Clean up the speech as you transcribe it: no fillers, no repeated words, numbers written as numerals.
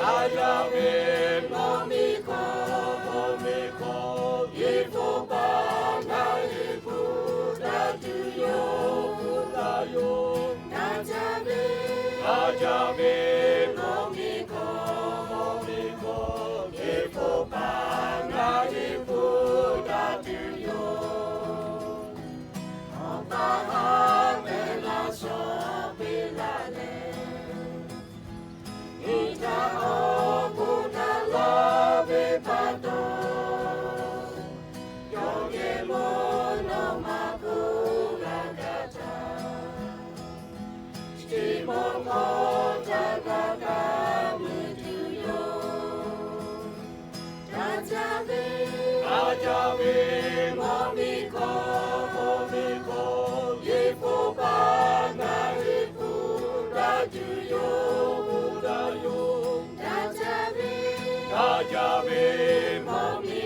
Ajame momiko Ifupa naifu Datuyo Dayo Ajame momiko Ifupa naifu Datuyo Opahame la sopilale Ita opuna love pato Yoge mono makura kata Stimo kota kakamu tuyo Ajame momiko Yifu bana yifu Datuyo Ajame momiko